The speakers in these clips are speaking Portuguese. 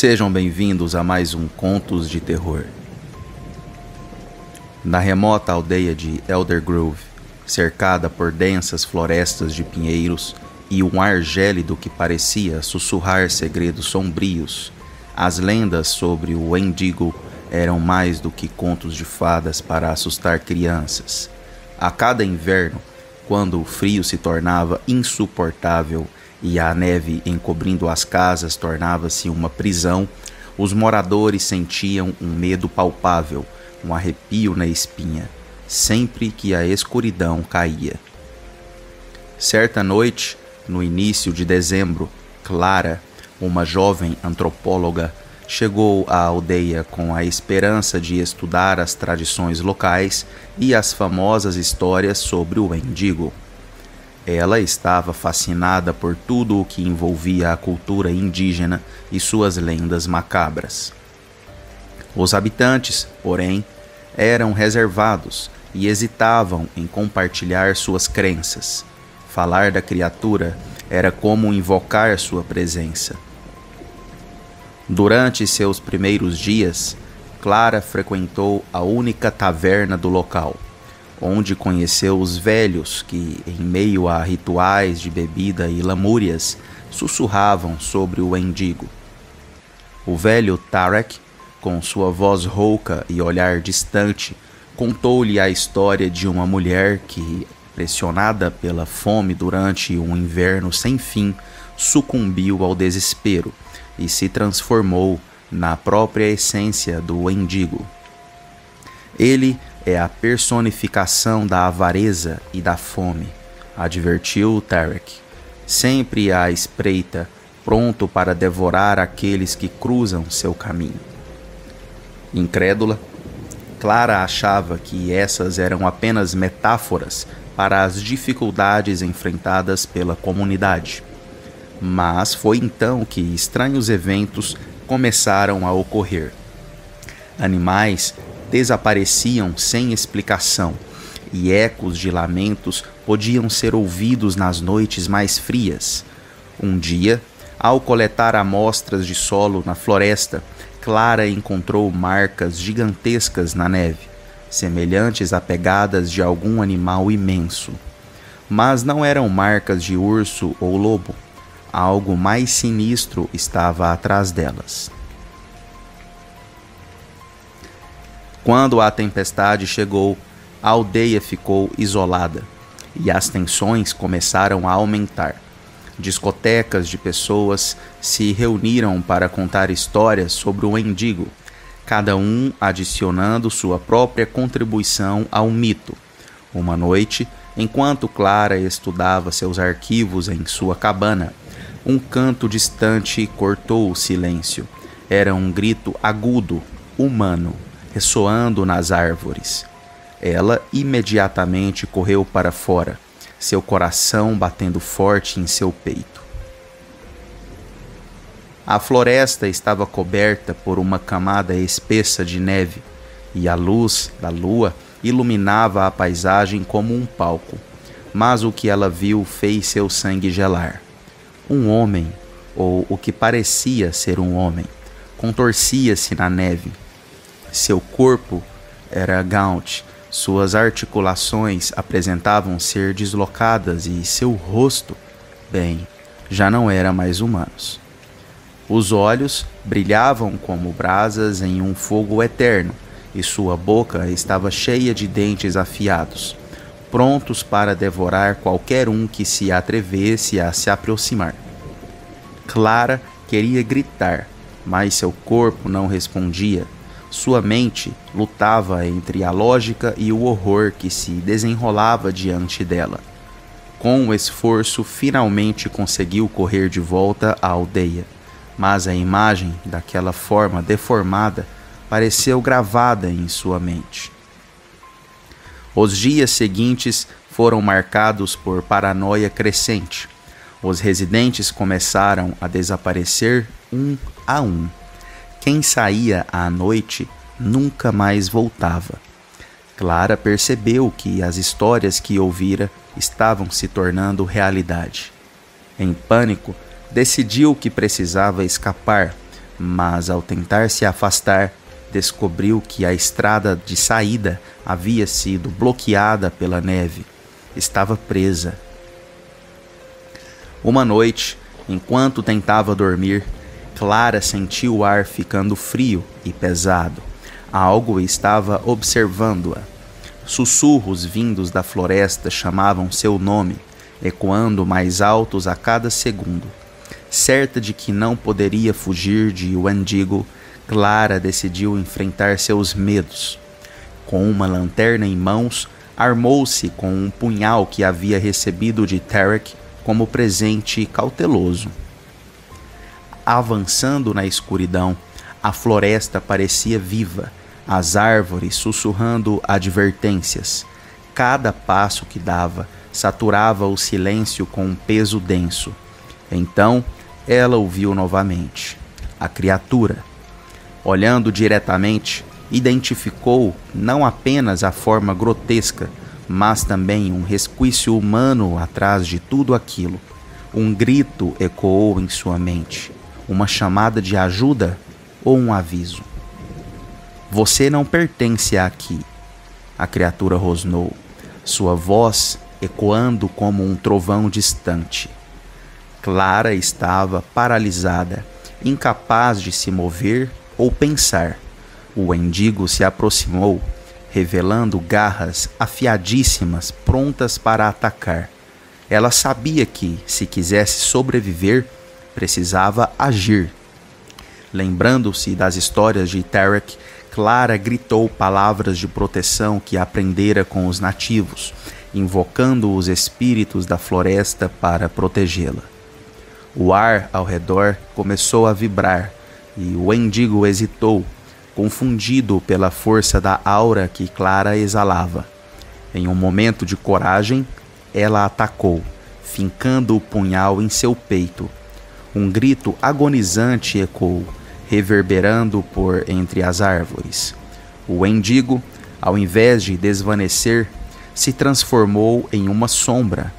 Sejam bem-vindos a mais um Contos de Terror. Na remota aldeia de Elder Grove, cercada por densas florestas de pinheiros e um ar gélido que parecia sussurrar segredos sombrios, as lendas sobre o Wendigo eram mais do que contos de fadas para assustar crianças. A cada inverno, quando o frio se tornava insuportável e a neve encobrindo as casas tornava-se uma prisão, os moradores sentiam um medo palpável, um arrepio na espinha, sempre que a escuridão caía. Certa noite, no início de dezembro, Clara, uma jovem antropóloga, chegou à aldeia com a esperança de estudar as tradições locais e as famosas histórias sobre o Wendigo. Ela estava fascinada por tudo o que envolvia a cultura indígena e suas lendas macabras. Os habitantes, porém, eram reservados e hesitavam em compartilhar suas crenças. Falar da criatura era como invocar sua presença. Durante seus primeiros dias, Clara frequentou a única taverna do local, onde conheceu os velhos que, em meio a rituais de bebida e lamúrias, sussurravam sobre o Wendigo. O velho Tarek, com sua voz rouca e olhar distante, contou-lhe a história de uma mulher que, pressionada pela fome durante um inverno sem fim, sucumbiu ao desespero e se transformou na própria essência do Wendigo. Ele é a personificação da avareza e da fome, advertiu Tarek, sempre à espreita, pronto para devorar aqueles que cruzam seu caminho. Incrédula, Clara achava que essas eram apenas metáforas para as dificuldades enfrentadas pela comunidade. Mas foi então que estranhos eventos começaram a ocorrer. Animais desapareciam sem explicação, e ecos de lamentos podiam ser ouvidos nas noites mais frias. Um dia, ao coletar amostras de solo na floresta, Clara encontrou marcas gigantescas na neve, semelhantes a pegadas de algum animal imenso. Mas não eram marcas de urso ou lobo. Algo mais sinistro estava atrás delas. Quando a tempestade chegou, a aldeia ficou isolada e as tensões começaram a aumentar. Discotecas de pessoas se reuniram para contar histórias sobre o Wendigo, cada um adicionando sua própria contribuição ao mito. Uma noite, enquanto Clara estudava seus arquivos em sua cabana, um canto distante cortou o silêncio. Era um grito agudo, humano, ressoando nas árvores. Ela imediatamente correu para fora, seu coração batendo forte em seu peito. A floresta estava coberta por uma camada espessa de neve, e a luz da lua iluminava a paisagem como um palco. Mas o que ela viu fez seu sangue gelar. Um homem, ou o que parecia ser um homem, contorcia-se na neve. Seu corpo era gaunt, suas articulações apresentavam ser deslocadas e seu rosto, bem, já não era mais humano. Os olhos brilhavam como brasas em um fogo eterno e sua boca estava cheia de dentes afiados, prontos para devorar qualquer um que se atrevesse a se aproximar. Clara queria gritar, mas seu corpo não respondia. Sua mente lutava entre a lógica e o horror que se desenrolava diante dela. Com o esforço, finalmente conseguiu correr de volta à aldeia, mas a imagem daquela forma deformada pareceu gravada em sua mente. Os dias seguintes foram marcados por paranoia crescente. Os residentes começaram a desaparecer um a um. Quem saía à noite nunca mais voltava. Clara percebeu que as histórias que ouvira estavam se tornando realidade. Em pânico, decidiu que precisava escapar, mas ao tentar se afastar, descobriu que a estrada de saída havia sido bloqueada pela neve. Estava presa. Uma noite, enquanto tentava dormir, Clara sentiu o ar ficando frio e pesado. Algo estava observando-a. Sussurros vindos da floresta chamavam seu nome, ecoando mais altos a cada segundo. Certa de que não poderia fugir de Wendigo, Clara decidiu enfrentar seus medos. Com uma lanterna em mãos, armou-se com um punhal que havia recebido de Tarek como presente cauteloso. Avançando na escuridão, a floresta parecia viva, as árvores sussurrando advertências. Cada passo que dava saturava o silêncio com um peso denso. Então, ela o viu novamente. A criatura. Olhando diretamente, identificou não apenas a forma grotesca, mas também um resquício humano atrás de tudo aquilo. Um grito ecoou em sua mente. Uma chamada de ajuda ou um aviso? Você não pertence aqui, a criatura rosnou, sua voz ecoando como um trovão distante. Clara estava paralisada, incapaz de se mover ou pensar. O Wendigo se aproximou, revelando garras afiadíssimas prontas para atacar. Ela sabia que, se quisesse sobreviver, precisava agir. Lembrando-se das histórias de Tarek, Clara gritou palavras de proteção que aprendera com os nativos, invocando os espíritos da floresta para protegê-la. O ar ao redor começou a vibrar e o Wendigo hesitou, confundido pela força da aura que Clara exalava. Em um momento de coragem, ela atacou, fincando o punhal em seu peito. Um grito agonizante ecoou, reverberando por entre as árvores. O Wendigo, ao invés de desvanecer, se transformou em uma sombra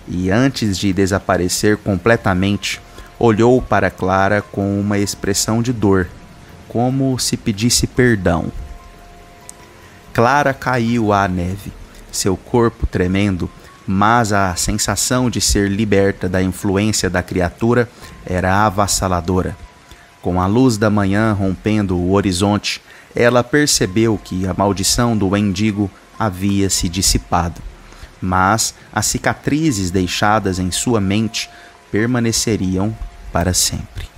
e, antes de desaparecer completamente, olhou para Clara com uma expressão de dor, como se pedisse perdão. Clara caiu à neve, seu corpo tremendo, mas a sensação de ser liberta da influência da criatura era avassaladora. Com a luz da manhã rompendo o horizonte, ela percebeu que a maldição do Wendigo havia se dissipado, mas as cicatrizes deixadas em sua mente permaneceriam para sempre.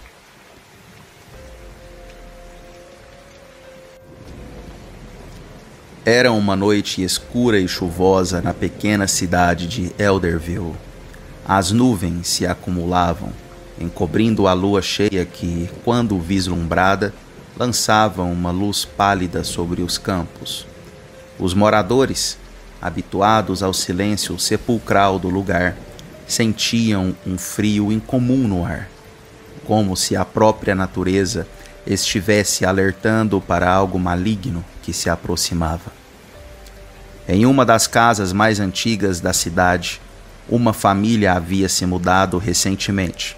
Era uma noite escura e chuvosa na pequena cidade de Elderville. As nuvens se acumulavam, encobrindo a lua cheia que, quando vislumbrada, lançava uma luz pálida sobre os campos. Os moradores, habituados ao silêncio sepulcral do lugar, sentiam um frio incomum no ar, como se a própria natureza estivesse alertando para algo maligno que se aproximava. Em uma das casas mais antigas da cidade, uma família havia se mudado recentemente.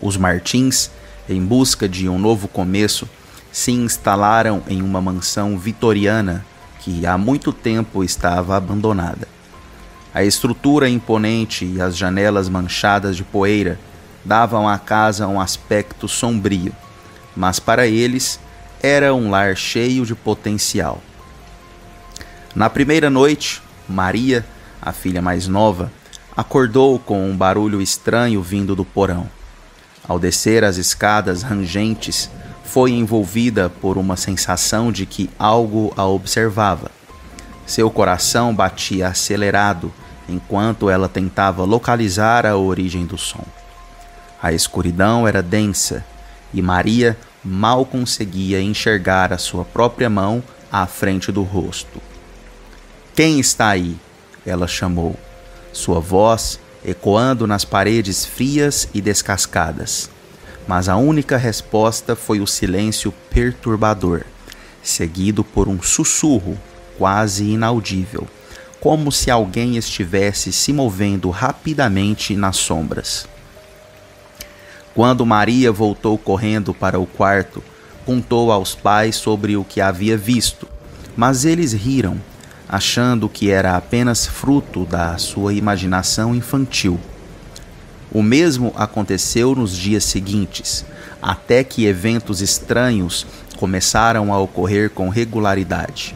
Os Martins, em busca de um novo começo, se instalaram em uma mansão vitoriana que há muito tempo estava abandonada. A estrutura imponente e as janelas manchadas de poeira davam à casa um aspecto sombrio, mas para eles era um lar cheio de potencial. Na primeira noite, Maria, a filha mais nova, acordou com um barulho estranho vindo do porão. Ao descer as escadas rangentes, foi envolvida por uma sensação de que algo a observava. Seu coração batia acelerado enquanto ela tentava localizar a origem do som. A escuridão era densa e Maria mal conseguia enxergar a sua própria mão à frente do rosto. "Quem está aí?" ela chamou, sua voz ecoando nas paredes frias e descascadas. Mas a única resposta foi o silêncio perturbador, seguido por um sussurro quase inaudível, como se alguém estivesse se movendo rapidamente nas sombras. Quando Maria voltou correndo para o quarto, contou aos pais sobre o que havia visto, mas eles riram, achando que era apenas fruto da sua imaginação infantil. O mesmo aconteceu nos dias seguintes, até que eventos estranhos começaram a ocorrer com regularidade.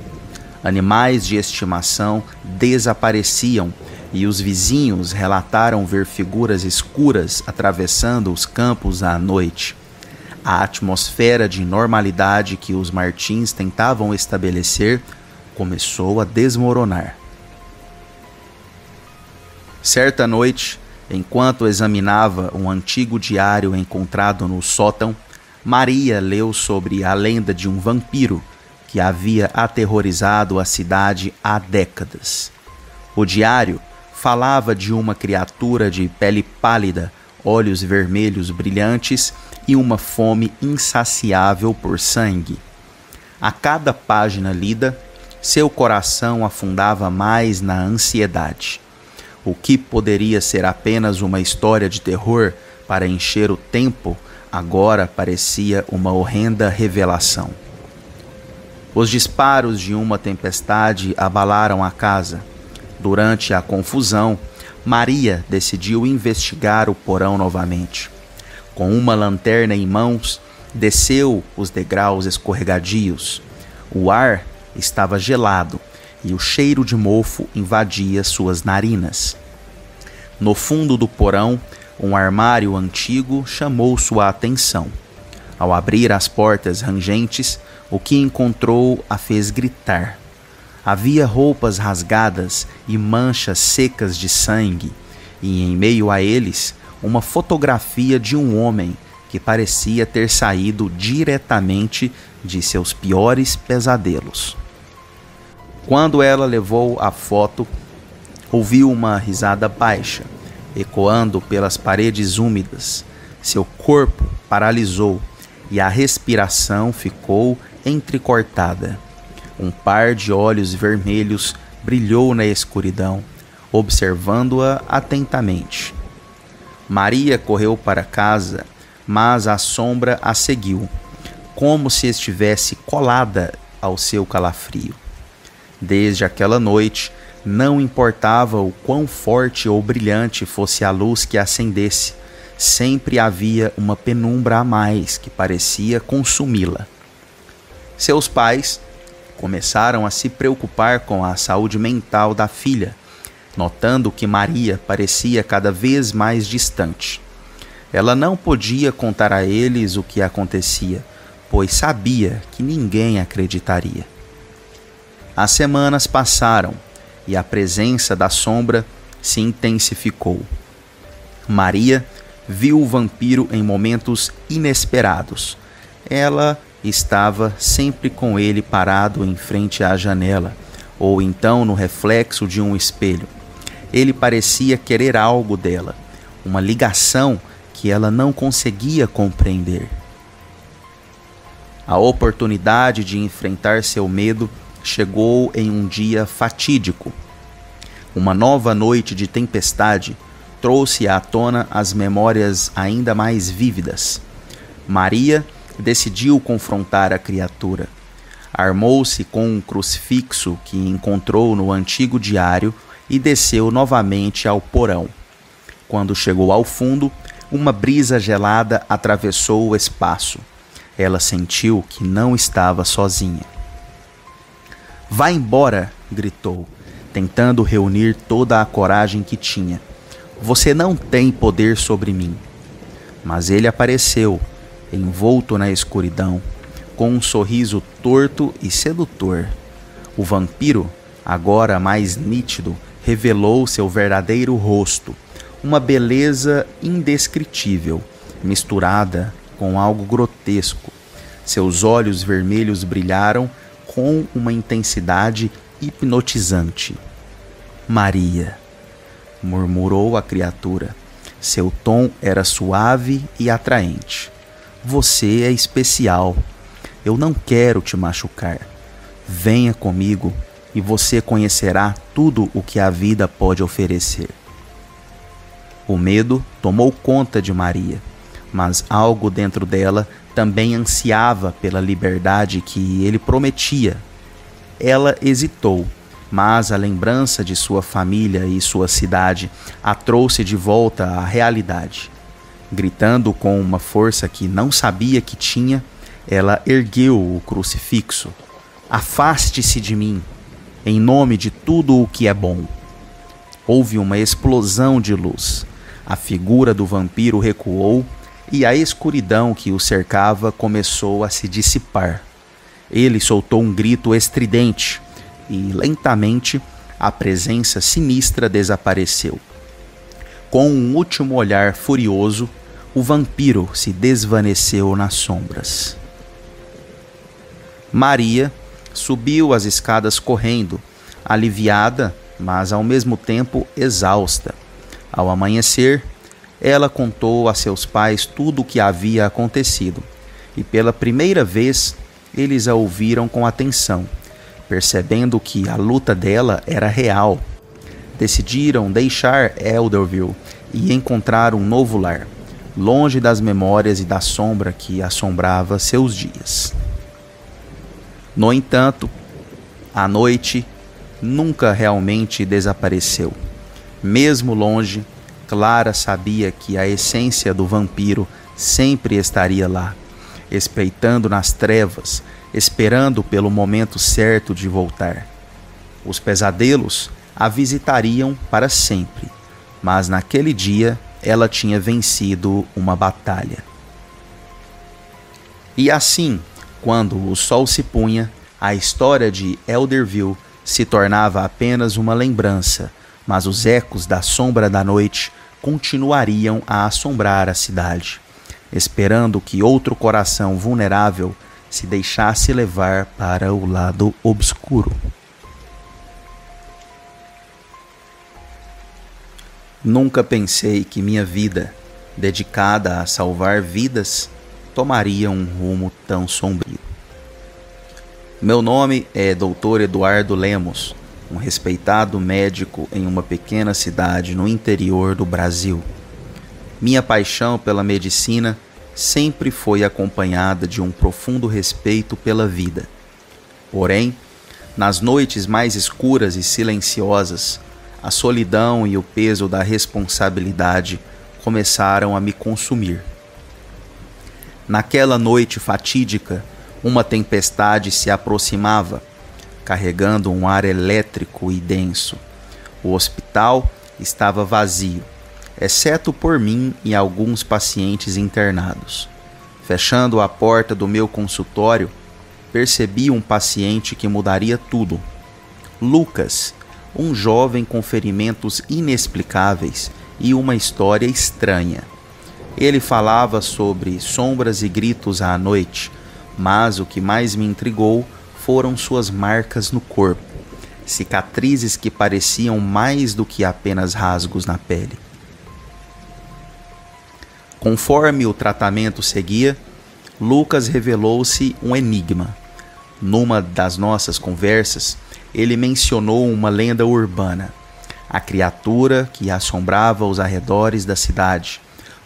Animais de estimação desapareciam e os vizinhos relataram ver figuras escuras atravessando os campos à noite. A atmosfera de normalidade que os Martins tentavam estabelecer começou a desmoronar. Certa noite, enquanto examinava um antigo diário encontrado no sótão, Maria leu sobre a lenda de um vampiro que havia aterrorizado a cidade há décadas. O diário falava de uma criatura de pele pálida, olhos vermelhos brilhantes e uma fome insaciável por sangue. A cada página lida, seu coração afundava mais na ansiedade. O que poderia ser apenas uma história de terror para encher o tempo, agora parecia uma horrenda revelação. Os disparos de uma tempestade abalaram a casa. Durante a confusão, Maria decidiu investigar o porão novamente. Com uma lanterna em mãos, desceu os degraus escorregadios. O ar estava gelado e o cheiro de mofo invadia suas narinas. No fundo do porão, um armário antigo chamou sua atenção. Ao abrir as portas rangentes, o que encontrou a fez gritar. Havia roupas rasgadas e manchas secas de sangue, e em meio a eles, uma fotografia de um homem que parecia ter saído diretamente de seus piores pesadelos. Quando ela levou a foto, ouviu uma risada baixa, ecoando pelas paredes úmidas. Seu corpo paralisou e a respiração ficou entrecortada. Um par de olhos vermelhos brilhou na escuridão, observando-a atentamente. Maria correu para casa, mas a sombra a seguiu, como se estivesse colada ao seu calafrio. Desde aquela noite, não importava o quão forte ou brilhante fosse a luz que acendesse, sempre havia uma penumbra a mais que parecia consumi-la. Seus pais começaram a se preocupar com a saúde mental da filha, notando que Maria parecia cada vez mais distante. Ela não podia contar a eles o que acontecia, pois sabia que ninguém acreditaria. As semanas passaram e a presença da sombra se intensificou. Maria viu o vampiro em momentos inesperados. Ela estava sempre com ele parado em frente à janela, ou então no reflexo de um espelho. Ele parecia querer algo dela, uma ligação que ela não conseguia compreender. A oportunidade de enfrentar seu medo chegou em um dia fatídico. Uma nova noite de tempestade trouxe à tona as memórias ainda mais vívidas. Maria decidiu confrontar a criatura. Armou-se com um crucifixo que encontrou no antigo diário e desceu novamente ao porão. Quando chegou ao fundo, uma brisa gelada atravessou o espaço. Ela sentiu que não estava sozinha. "Vá embora!" gritou, tentando reunir toda a coragem que tinha. "Você não tem poder sobre mim." Mas ele apareceu, envolto na escuridão, com um sorriso torto e sedutor. O vampiro, agora mais nítido, revelou seu verdadeiro rosto, uma beleza indescritível, misturada com algo grotesco. Seus olhos vermelhos brilharam com uma intensidade hipnotizante. "Maria", murmurou a criatura. Seu tom era suave e atraente. "Você é especial. Eu não quero te machucar. Venha comigo e você conhecerá tudo o que a vida pode oferecer." O medo tomou conta de Maria. mas algo dentro dela também ansiava pela liberdade que ele prometia. Ela hesitou, mas a lembrança de sua família e sua cidade a trouxe de volta à realidade. Gritando com uma força que não sabia que tinha, ela ergueu o crucifixo. Afaste-se de mim, em nome de tudo o que é bom. Houve uma explosão de luz. A figura do vampiro recuou e a escuridão que o cercava começou a se dissipar. Ele soltou um grito estridente e, lentamente, a presença sinistra desapareceu. Com um último olhar furioso, o vampiro se desvaneceu nas sombras. Maria subiu as escadas correndo, aliviada, mas ao mesmo tempo exausta. Ao amanhecer, ela contou a seus pais tudo o que havia acontecido, e pela primeira vez eles a ouviram com atenção, percebendo que a luta dela era real. Decidiram deixar Elderville e encontrar um novo lar, longe das memórias e da sombra que assombrava seus dias. No entanto, a noite nunca realmente desapareceu. Mesmo longe, Clara sabia que a essência do vampiro sempre estaria lá, espreitando nas trevas, esperando pelo momento certo de voltar. Os pesadelos a visitariam para sempre, mas naquele dia ela tinha vencido uma batalha. E assim, quando o sol se punha, a história de Elderville se tornava apenas uma lembrança, mas os ecos da sombra da noite continuariam a assombrar a cidade, esperando que outro coração vulnerável se deixasse levar para o lado obscuro. Nunca pensei que minha vida, dedicada a salvar vidas, tomaria um rumo tão sombrio. Meu nome é Dr. Eduardo Lemos, um respeitado médico em uma pequena cidade no interior do Brasil. Minha paixão pela medicina sempre foi acompanhada de um profundo respeito pela vida. Porém, nas noites mais escuras e silenciosas, a solidão e o peso da responsabilidade começaram a me consumir. Naquela noite fatídica, uma tempestade se aproximava, carregando um ar elétrico e denso. O hospital estava vazio, exceto por mim e alguns pacientes internados. Fechando a porta do meu consultório, percebi um paciente que mudaria tudo. Lucas, um jovem com ferimentos inexplicáveis e uma história estranha. Ele falava sobre sombras e gritos à noite, mas o que mais me intrigou foram suas marcas no corpo, cicatrizes que pareciam mais do que apenas rasgos na pele. Conforme o tratamento seguia, Lucas revelou-se um enigma. Numa das nossas conversas, ele mencionou uma lenda urbana, a criatura que assombrava os arredores da cidade,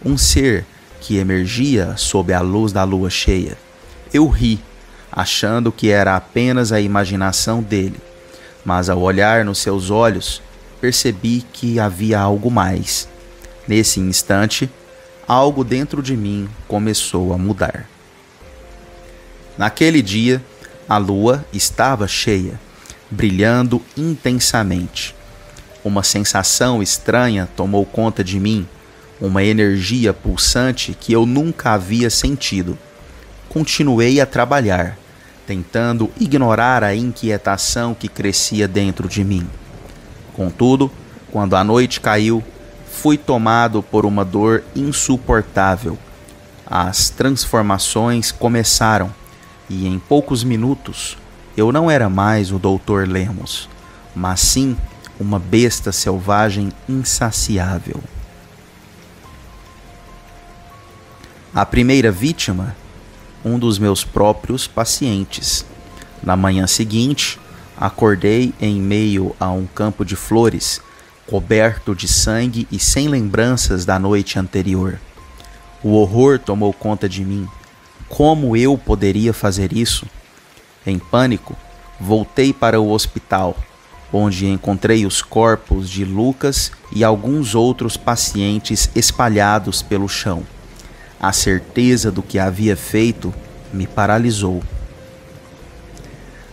um ser que emergia sob a luz da lua cheia. Eu ri, achando que era apenas a imaginação dele, mas ao olhar nos seus olhos, percebi que havia algo mais. Nesse instante, algo dentro de mim começou a mudar. Naquele dia, a lua estava cheia, brilhando intensamente. Uma sensação estranha tomou conta de mim, uma energia pulsante que eu nunca havia sentido. Continuei a trabalhar, tentando ignorar a inquietação que crescia dentro de mim. Contudo, quando a noite caiu, fui tomado por uma dor insuportável. As transformações começaram e em poucos minutos eu não era mais o Dr. Lemos, mas sim uma besta selvagem insaciável. A primeira vítima, um dos meus próprios pacientes. Na manhã seguinte, acordei em meio a um campo de flores, coberto de sangue e sem lembranças da noite anterior. O horror tomou conta de mim. Como eu poderia fazer isso? Em pânico, voltei para o hospital, onde encontrei os corpos de Lucas e alguns outros pacientes espalhados pelo chão. A certeza do que havia feito me paralisou.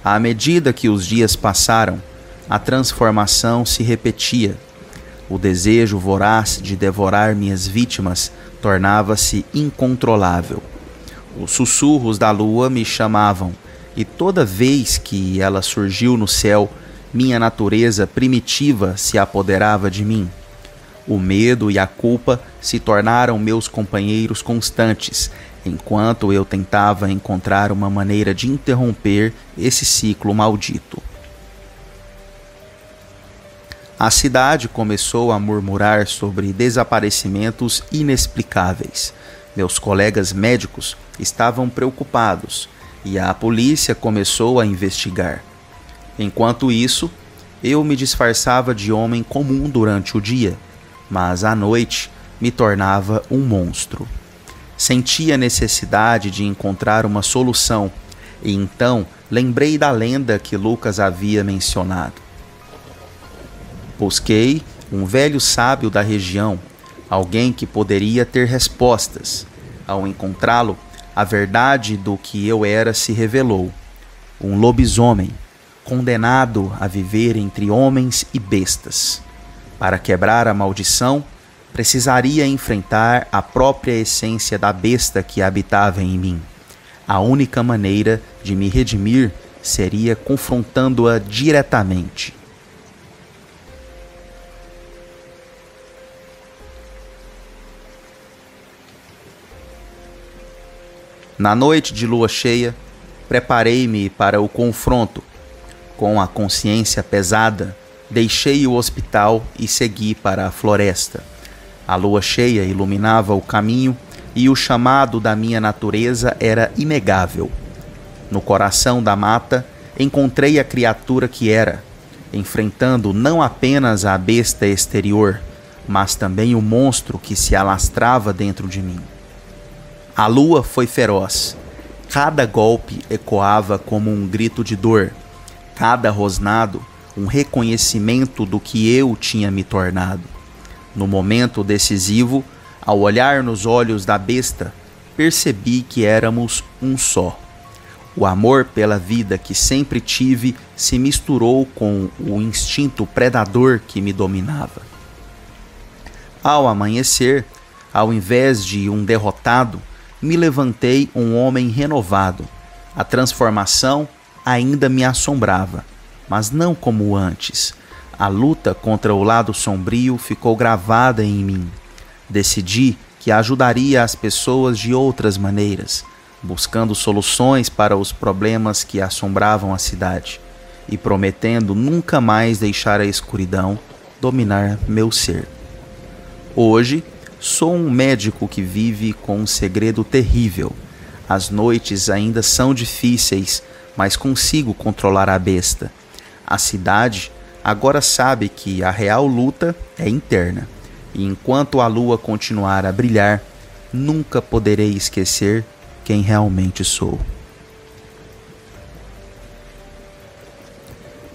À medida que os dias passaram, a transformação se repetia. O desejo voraz de devorar minhas vítimas tornava-se incontrolável. Os sussurros da lua me chamavam, e toda vez que ela surgiu no céu, minha natureza primitiva se apoderava de mim. O medo e a culpa se tornaram meus companheiros constantes, enquanto eu tentava encontrar uma maneira de interromper esse ciclo maldito. A cidade começou a murmurar sobre desaparecimentos inexplicáveis. Meus colegas médicos estavam preocupados e a polícia começou a investigar. Enquanto isso, eu me disfarçava de homem comum durante o dia, mas à noite me tornava um monstro. Sentia a necessidade de encontrar uma solução e então lembrei da lenda que Lucas havia mencionado. Busquei um velho sábio da região, alguém que poderia ter respostas. Ao encontrá-lo, a verdade do que eu era se revelou. Um lobisomem, condenado a viver entre homens e bestas. Para quebrar a maldição, precisaria enfrentar a própria essência da besta que habitava em mim. A única maneira de me redimir seria confrontando-a diretamente. Na noite de lua cheia, preparei-me para o confronto. Com a consciência pesada, deixei o hospital e segui para a floresta. A lua cheia iluminava o caminho e o chamado da minha natureza era inegável. No coração da mata, encontrei a criatura que era, enfrentando não apenas a besta exterior, mas também o monstro que se alastrava dentro de mim. A lua foi feroz. Cada golpe ecoava como um grito de dor. Cada rosnado, um reconhecimento do que eu tinha me tornado. No momento decisivo, ao olhar nos olhos da besta, percebi que éramos um só. O amor pela vida que sempre tive se misturou com o instinto predador que me dominava. Ao amanhecer, ao invés de um derrotado, me levantei um homem renovado. A transformação ainda me assombrava, mas não como antes. A luta contra o lado sombrio ficou gravada em mim. Decidi que ajudaria as pessoas de outras maneiras, buscando soluções para os problemas que assombravam a cidade e prometendo nunca mais deixar a escuridão dominar meu ser. Hoje, sou um médico que vive com um segredo terrível. As noites ainda são difíceis, mas consigo controlar a besta. A cidade agora sabe que a real luta é interna, e enquanto a lua continuar a brilhar, nunca poderei esquecer quem realmente sou.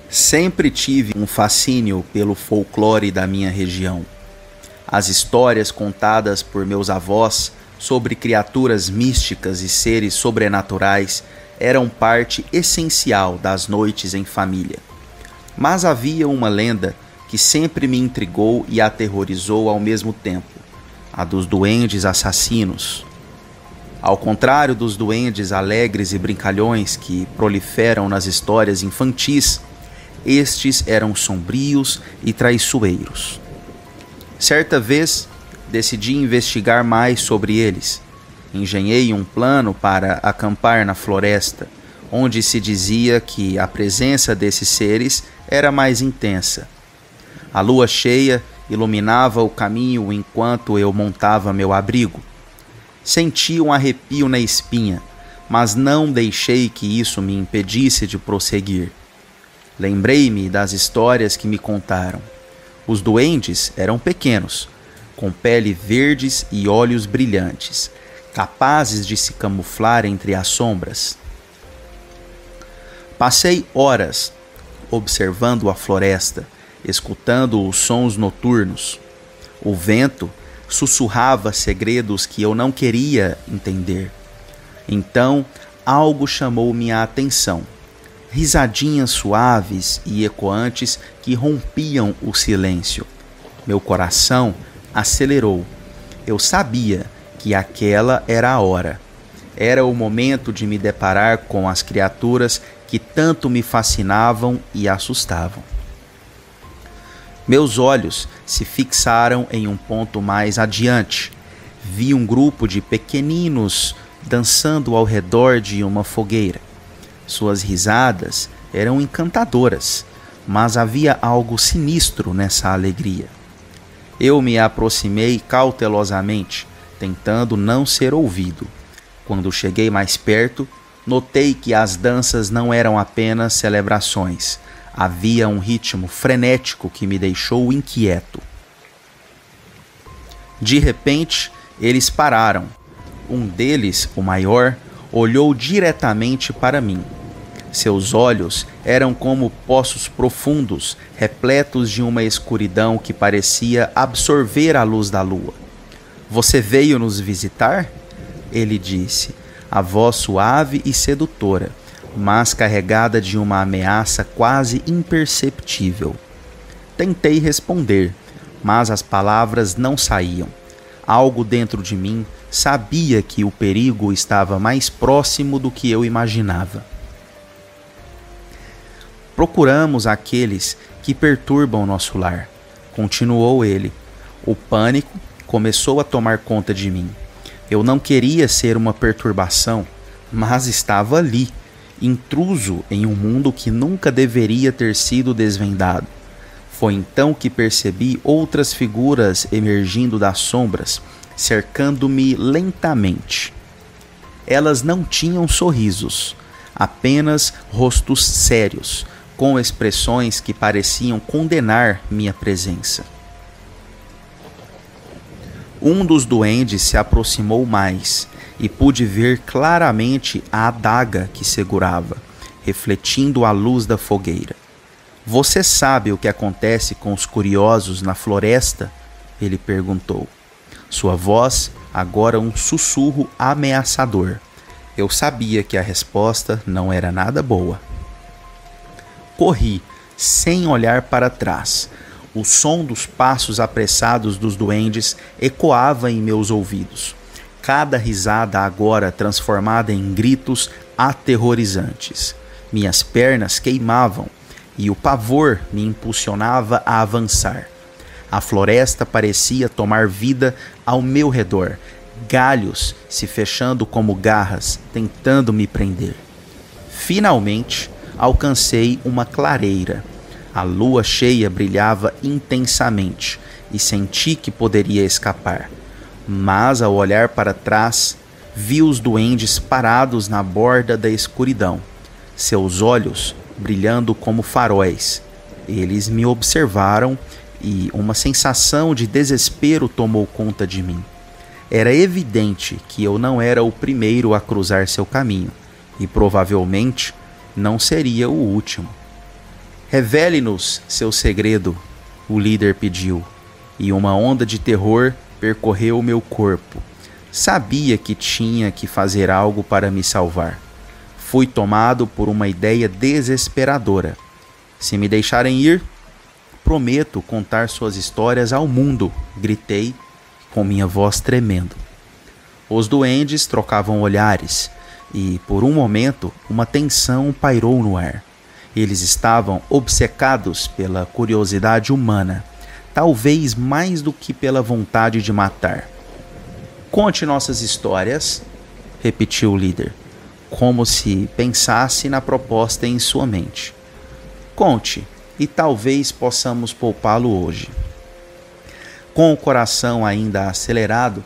Sempre tive um fascínio pelo folclore da minha região. As histórias contadas por meus avós sobre criaturas místicas e seres sobrenaturais eram parte essencial das noites em família. Mas havia uma lenda que sempre me intrigou e aterrorizou ao mesmo tempo, a dos duendes assassinos. Ao contrário dos duendes alegres e brincalhões que proliferam nas histórias infantis, estes eram sombrios e traiçoeiros. Certa vez, decidi investigar mais sobre eles. Engenhei um plano para acampar na floresta, onde se dizia que a presença desses seres era mais intensa. A lua cheia iluminava o caminho enquanto eu montava meu abrigo. Senti um arrepio na espinha, mas não deixei que isso me impedisse de prosseguir. Lembrei-me das histórias que me contaram. Os duendes eram pequenos, com pele verdes e olhos brilhantes, capazes de se camuflar entre as sombras. Passei horas observando a floresta, escutando os sons noturnos. O vento sussurrava segredos que eu não queria entender. Então, algo chamou minha atenção. Risadinhas suaves e ecoantes que rompiam o silêncio. Meu coração acelerou. Eu sabia que aquela era a hora. Era o momento de me deparar com as criaturas que tanto me fascinavam e assustavam. Meus olhos se fixaram em um ponto mais adiante. Vi um grupo de pequeninos dançando ao redor de uma fogueira. Suas risadas eram encantadoras, mas havia algo sinistro nessa alegria. Eu me aproximei cautelosamente, tentando não ser ouvido. Quando cheguei mais perto, notei que as danças não eram apenas celebrações. Havia um ritmo frenético que me deixou inquieto. De repente, eles pararam. Um deles, o maior, olhou diretamente para mim. Seus olhos eram como poços profundos, repletos de uma escuridão que parecia absorver a luz da lua. "Você veio nos visitar?" ele disse, a voz suave e sedutora, mas carregada de uma ameaça quase imperceptível. Tentei responder, mas as palavras não saíam. Algo dentro de mim sabia que o perigo estava mais próximo do que eu imaginava. "Procuramos aqueles que perturbam nosso lar", continuou ele. O pânico começou a tomar conta de mim. Eu não queria ser uma perturbação, mas estava ali, intruso em um mundo que nunca deveria ter sido desvendado. Foi então que percebi outras figuras emergindo das sombras, cercando-me lentamente. Elas não tinham sorrisos, apenas rostos sérios, com expressões que pareciam condenar minha presença. Um dos duendes se aproximou mais e pude ver claramente a adaga que segurava, refletindo a luz da fogueira. "Você sabe o que acontece com os curiosos na floresta?" ele perguntou. Sua voz agora um sussurro ameaçador. Eu sabia que a resposta não era nada boa. Corri, sem olhar para trás. O som dos passos apressados dos duendes ecoava em meus ouvidos. Cada risada agora transformada em gritos aterrorizantes. Minhas pernas queimavam e o pavor me impulsionava a avançar. A floresta parecia tomar vida ao meu redor, galhos se fechando como garras, tentando me prender. Finalmente, alcancei uma clareira. A lua cheia brilhava intensamente e senti que poderia escapar. Mas ao olhar para trás, vi os duendes parados na borda da escuridão, seus olhos brilhando como faróis. Eles me observaram e uma sensação de desespero tomou conta de mim. Era evidente que eu não era o primeiro a cruzar seu caminho e provavelmente não seria o último. "Revele-nos seu segredo", o líder pediu, e uma onda de terror percorreu meu corpo. Sabia que tinha que fazer algo para me salvar. Fui tomado por uma ideia desesperadora. "Se me deixarem ir, prometo contar suas histórias ao mundo", gritei, com minha voz tremendo. Os duendes trocavam olhares e, por um momento, uma tensão pairou no ar. Eles estavam obcecados pela curiosidade humana, talvez mais do que pela vontade de matar. "Conte nossas histórias", repetiu o líder, como se pensasse na proposta em sua mente. "Conte, e talvez possamos poupá-lo hoje." Com o coração ainda acelerado,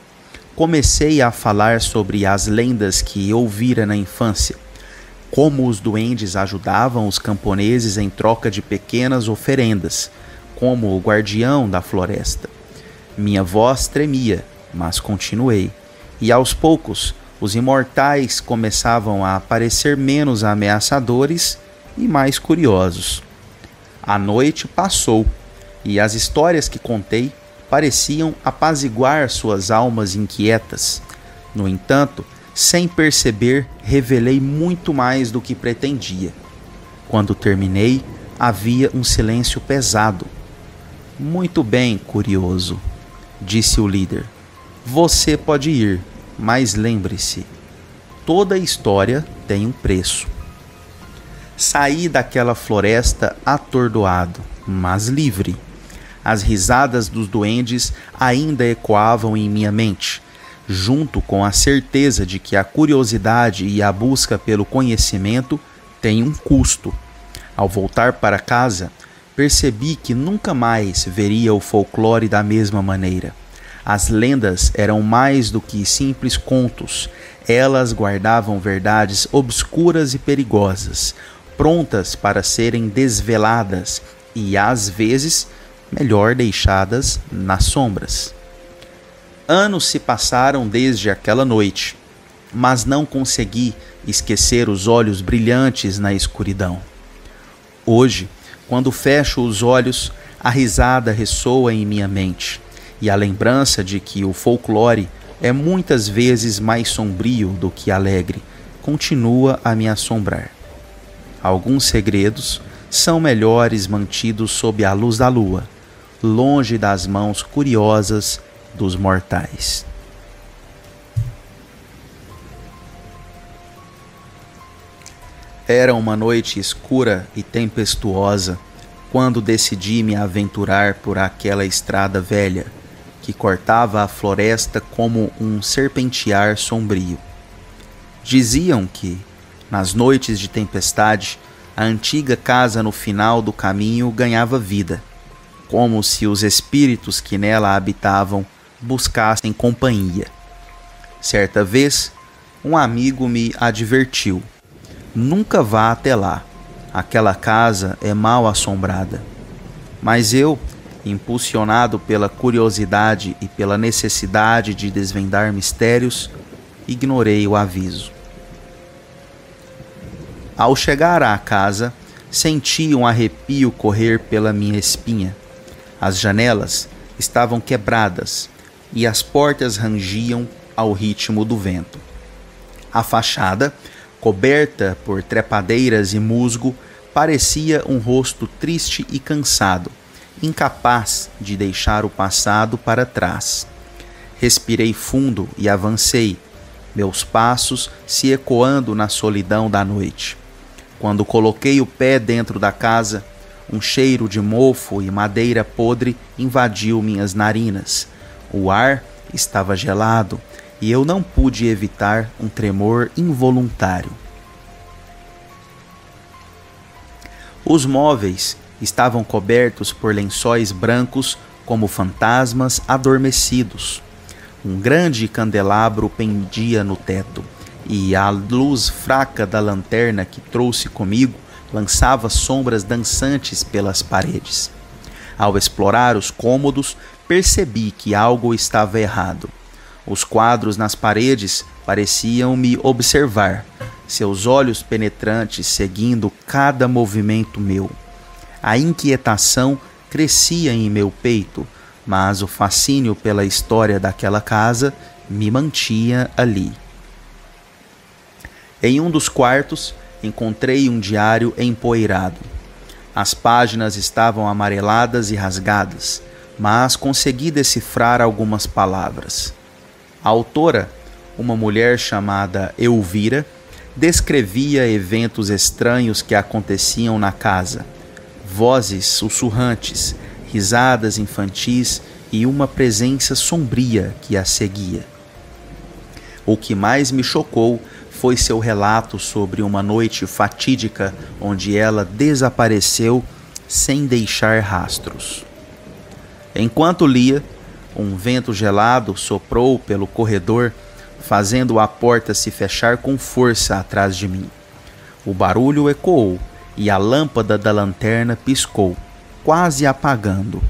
comecei a falar sobre as lendas que ouvira na infância, como os duendes ajudavam os camponeses em troca de pequenas oferendas, como o guardião da floresta. Minha voz tremia, mas continuei, e aos poucos os imortais começavam a parecer menos ameaçadores e mais curiosos. A noite passou, e as histórias que contei pareciam apaziguar suas almas inquietas. No entanto, sem perceber, revelei muito mais do que pretendia. Quando terminei, havia um silêncio pesado. Muito bem, curioso, disse o líder. Você pode ir, mas lembre-se, toda história tem um preço. Saí daquela floresta atordoado, mas livre. As risadas dos duendes ainda ecoavam em minha mente, junto com a certeza de que a curiosidade e a busca pelo conhecimento têm um custo. Ao voltar para casa, percebi que nunca mais veria o folclore da mesma maneira. As lendas eram mais do que simples contos. Elas guardavam verdades obscuras e perigosas, prontas para serem desveladas e, às vezes, melhor deixadas nas sombras. Anos se passaram desde aquela noite, mas não consegui esquecer os olhos brilhantes na escuridão. Hoje, quando fecho os olhos, a risada ressoa em minha mente, e a lembrança de que o folclore é muitas vezes mais sombrio do que alegre continua a me assombrar. Alguns segredos são melhores mantidos sob a luz da lua, longe das mãos curiosas dos mortais. Era uma noite escura e tempestuosa quando decidi me aventurar por aquela estrada velha que cortava a floresta como um serpentear sombrio. Diziam que, nas noites de tempestade, a antiga casa no final do caminho ganhava vida, como se os espíritos que nela habitavam buscassem companhia. Certa vez, um amigo me advertiu: nunca vá até lá, aquela casa é mal assombrada. Mas eu, impulsionado pela curiosidade e pela necessidade de desvendar mistérios, ignorei o aviso. Ao chegar à casa, senti um arrepio correr pela minha espinha. As janelas estavam quebradas e as portas rangiam ao ritmo do vento. A fachada, coberta por trepadeiras e musgo, parecia um rosto triste e cansado, incapaz de deixar o passado para trás. Respirei fundo e avancei, meus passos se ecoando na solidão da noite. Quando coloquei o pé dentro da casa, um cheiro de mofo e madeira podre invadiu minhas narinas. O ar estava gelado e eu não pude evitar um tremor involuntário. Os móveis estavam cobertos por lençóis brancos como fantasmas adormecidos. Um grande candelabro pendia no teto, e a luz fraca da lanterna que trouxe comigo lançava sombras dançantes pelas paredes. Ao explorar os cômodos, percebi que algo estava errado. Os quadros nas paredes pareciam me observar, seus olhos penetrantes seguindo cada movimento meu. A inquietação crescia em meu peito, mas o fascínio pela história daquela casa me mantinha ali. Em um dos quartos, encontrei um diário empoeirado. As páginas estavam amareladas e rasgadas, mas consegui decifrar algumas palavras. A autora, uma mulher chamada Elvira, descrevia eventos estranhos que aconteciam na casa. Vozes sussurrantes, risadas infantis e uma presença sombria que a seguia. O que mais me chocou foi seu relato sobre uma noite fatídica onde ela desapareceu sem deixar rastros. Enquanto lia, um vento gelado soprou pelo corredor, fazendo a porta se fechar com força atrás de mim. O barulho ecoou e a lâmpada da lanterna piscou, quase apagando.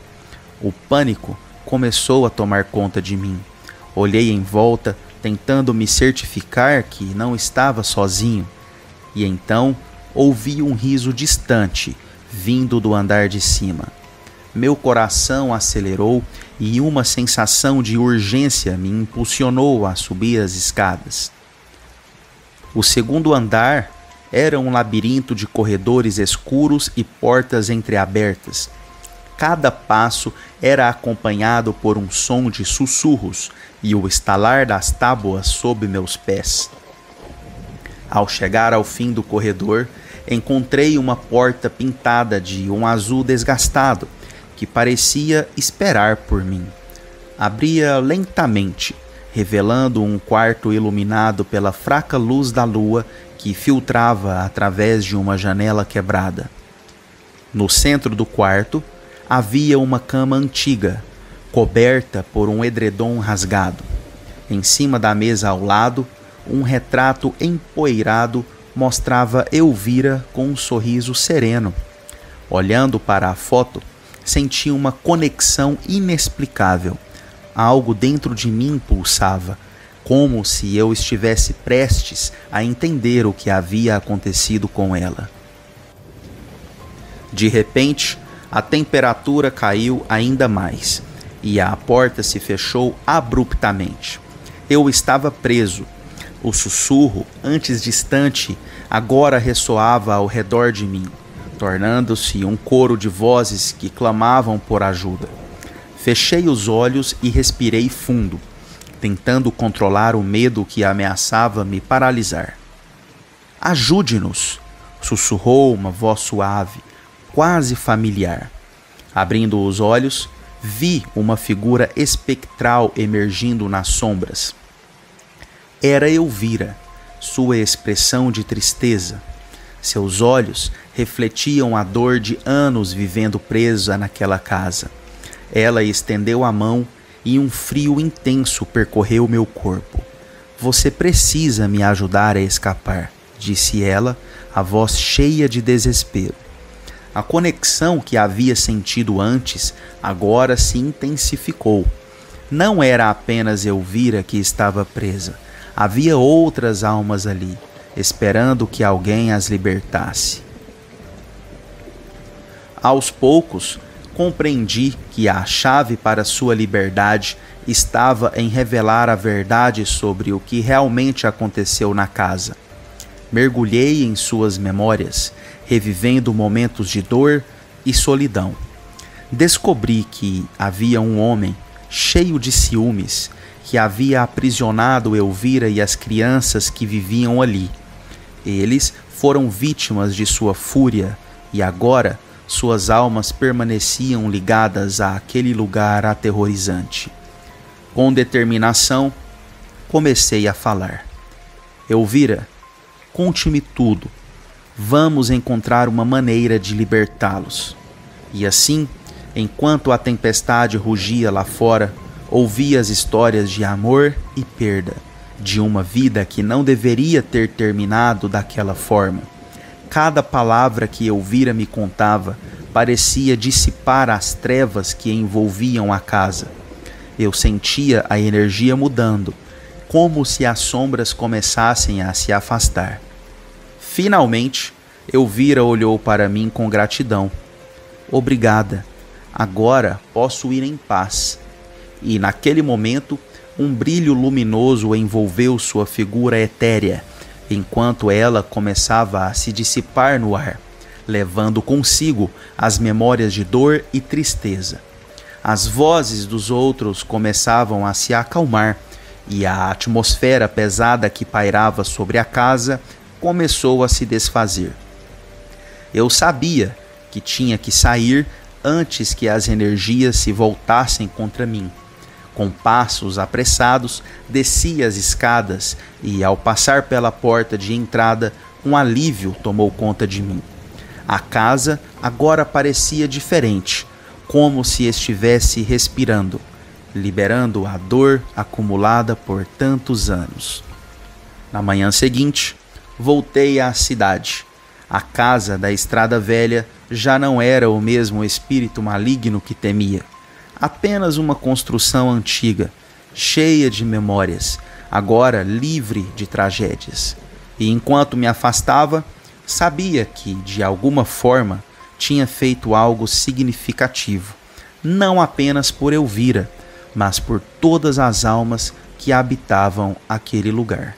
O pânico começou a tomar conta de mim. Olhei em volta, tentando me certificar que não estava sozinho, e então ouvi um riso distante, vindo do andar de cima. Meu coração acelerou e uma sensação de urgência me impulsionou a subir as escadas. O segundo andar era um labirinto de corredores escuros e portas entreabertas. Cada passo era acompanhado por um som de sussurros e o estalar das tábuas sob meus pés. Ao chegar ao fim do corredor, encontrei uma porta pintada de um azul desgastado, que parecia esperar por mim. Abria lentamente, revelando um quarto iluminado pela fraca luz da lua que filtrava através de uma janela quebrada. No centro do quarto, havia uma cama antiga, coberta por um edredom rasgado. Em cima da mesa ao lado, um retrato empoeirado mostrava Elvira com um sorriso sereno. Olhando para a foto, senti uma conexão inexplicável. Algo dentro de mim pulsava, como se eu estivesse prestes a entender o que havia acontecido com ela. De repente, a temperatura caiu ainda mais e a porta se fechou abruptamente. Eu estava preso. O sussurro, antes distante, agora ressoava ao redor de mim, tornando-se um coro de vozes que clamavam por ajuda. Fechei os olhos e respirei fundo, tentando controlar o medo que ameaçava me paralisar. "Ajude-nos!" sussurrou uma voz suave, quase familiar. Abrindo os olhos, vi uma figura espectral emergindo nas sombras. Era Elvira, sua expressão de tristeza. Seus olhos refletiam a dor de anos vivendo presa naquela casa. Ela estendeu a mão e um frio intenso percorreu meu corpo. "Você precisa me ajudar a escapar", disse ela, a voz cheia de desespero. A conexão que havia sentido antes agora se intensificou. Não era apenas Elvira que estava presa. Havia outras almas ali, esperando que alguém as libertasse. Aos poucos, compreendi que a chave para sua liberdade estava em revelar a verdade sobre o que realmente aconteceu na casa. Mergulhei em suas memórias, revivendo momentos de dor e solidão. Descobri que havia um homem cheio de ciúmes que havia aprisionado Elvira e as crianças que viviam ali. Eles foram vítimas de sua fúria e agora suas almas permaneciam ligadas àquele lugar aterrorizante. Com determinação, comecei a falar. "Elvira, conte-me tudo. Vamos encontrar uma maneira de libertá-los." E assim, enquanto a tempestade rugia lá fora, ouvi as histórias de amor e perda, de uma vida que não deveria ter terminado daquela forma. Cada palavra que Elvira me contava parecia dissipar as trevas que envolviam a casa. Eu sentia a energia mudando, como se as sombras começassem a se afastar. Finalmente, Elvira olhou para mim com gratidão. "Obrigada. Agora posso ir em paz." E naquele momento, um brilho luminoso envolveu sua figura etérea, enquanto ela começava a se dissipar no ar, levando consigo as memórias de dor e tristeza. As vozes dos outros começavam a se acalmar e a atmosfera pesada que pairava sobre a casa começou a se desfazer. Eu sabia que tinha que sair antes que as energias se voltassem contra mim. Com passos apressados, desci as escadas e, ao passar pela porta de entrada, um alívio tomou conta de mim. A casa agora parecia diferente, como se estivesse respirando, liberando a dor acumulada por tantos anos. Na manhã seguinte, voltei à cidade. A casa da Estrada Velha já não era o mesmo espírito maligno que temia. apenas uma construção antiga, cheia de memórias, agora livre de tragédias. E enquanto me afastava, sabia que, de alguma forma, tinha feito algo significativo, não apenas por Elvira, mas por todas as almas que habitavam aquele lugar.